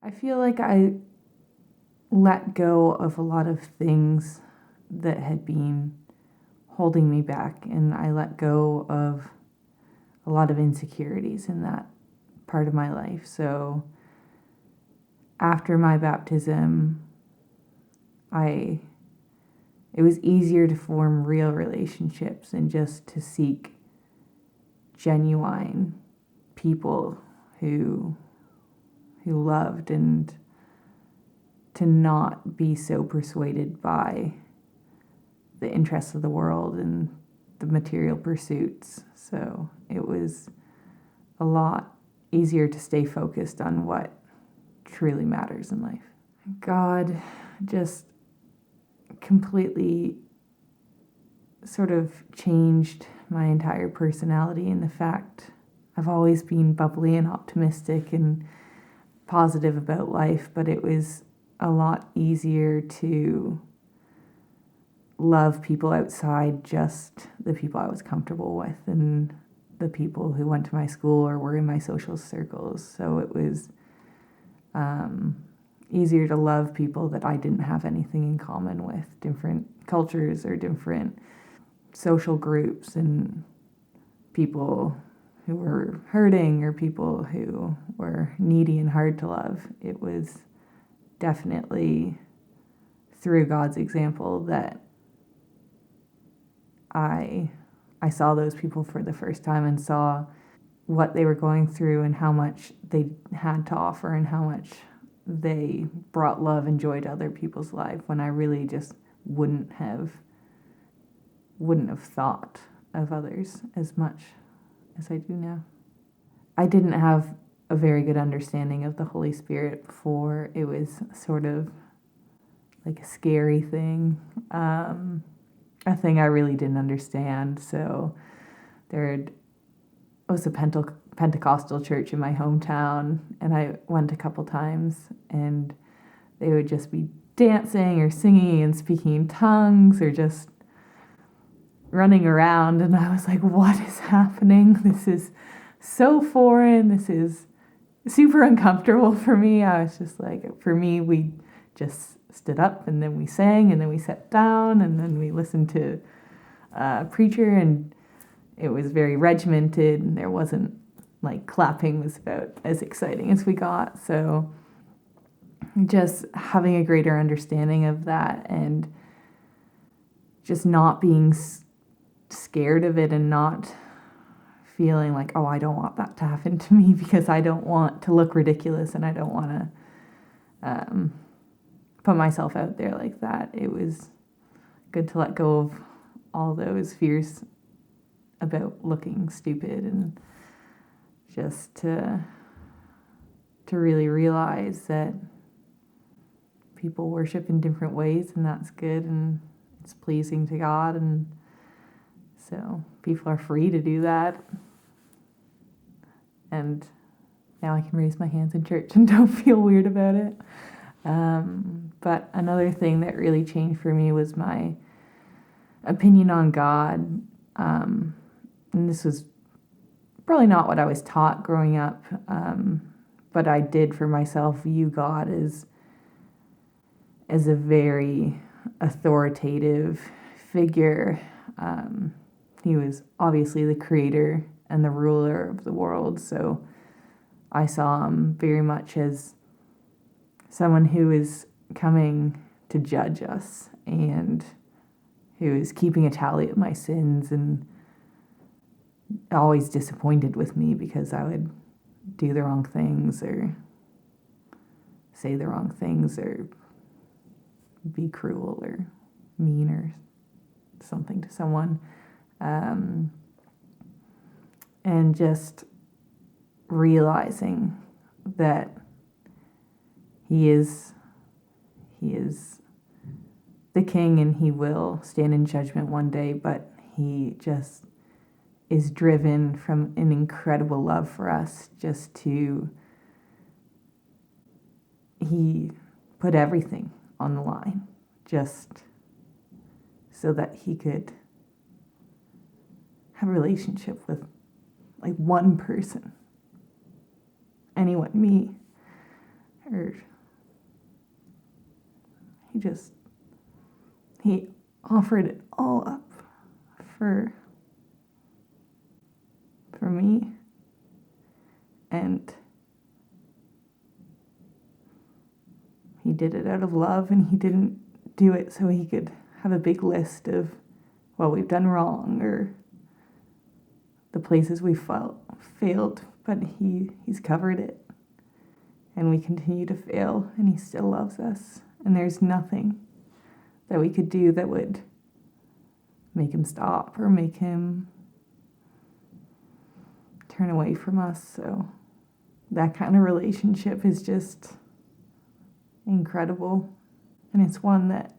I feel like I let go of a lot of things that had been holding me back, and I let go of a lot of insecurities in that part of my life. So after my baptism, I it was easier to form real relationships and just to seek genuine people who loved, and to not be so persuaded by the interests of the world and the material pursuits. So it was a lot easier to stay focused on what truly matters in life. God just completely sort of changed my entire personality, and the fact I've always been bubbly and optimistic and positive about life, but it was a lot easier to love people outside just the people I was comfortable with and the people who went to my school or were in my social circles. So it was easier to love people that I didn't have anything in common with, different cultures or different social groups, and people who were hurting or people who were needy and hard to love. It was definitely through God's example that I saw those people for the first time and saw what they were going through and how much they had to offer and how much they brought love and joy to other people's life, when I really just wouldn't have thought of others as much as I do now. I didn't have a very good understanding of the Holy Spirit before. It was sort of like a scary thing, a thing I really didn't understand. So there was a Pentecostal church in my hometown, and I went a couple times, and they would just be dancing or singing and speaking in tongues or just running around, and I was like, what is happening? This is so foreign. This is super uncomfortable for me. I was just like, for me, we just stood up and then we sang and then we sat down and then we listened to a preacher, and it was very regimented, and there wasn't like clapping was about as exciting as we got. So just having a greater understanding of that, and just not being scared of it, and not feeling like, oh, I don't want that to happen to me, because I don't want to look ridiculous and I don't want to put myself out there like that. It was good to let go of all those fears about looking stupid, and just to really realize that people worship in different ways, and that's good, and it's pleasing to God, and so people are free to do that. And now I can raise my hands in church and don't feel weird about it. But another thing that really changed for me was my opinion on God. And this was probably not what I was taught growing up, but I did for myself view God as a very authoritative figure. He was obviously the creator and the ruler of the world, so I saw him very much as someone who is coming to judge us, and who is keeping a tally of my sins, and always disappointed with me because I would do the wrong things or say the wrong things or be cruel or mean or something to someone. And just realizing that he is the king, and he will stand in judgment one day, but he just is driven from an incredible love for us, just to, he put everything on the line just so that he could have a relationship with like one person, anyone, me, or he offered it all up for me. And he did it out of love, and he didn't do it so he could have a big list of what we've done wrong or the places we failed, but he's covered it. And we continue to fail, and he still loves us. And there's nothing that we could do that would make him stop or make him turn away from us. So that kind of relationship is just incredible. And it's one that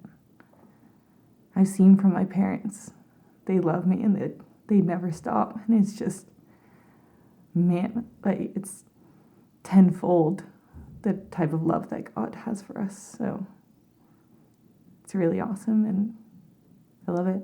I've seen from my parents. They love me, and they never stop. And it's just, man, like, it's tenfold the type of love that God has for us. So it's really awesome, and I love it.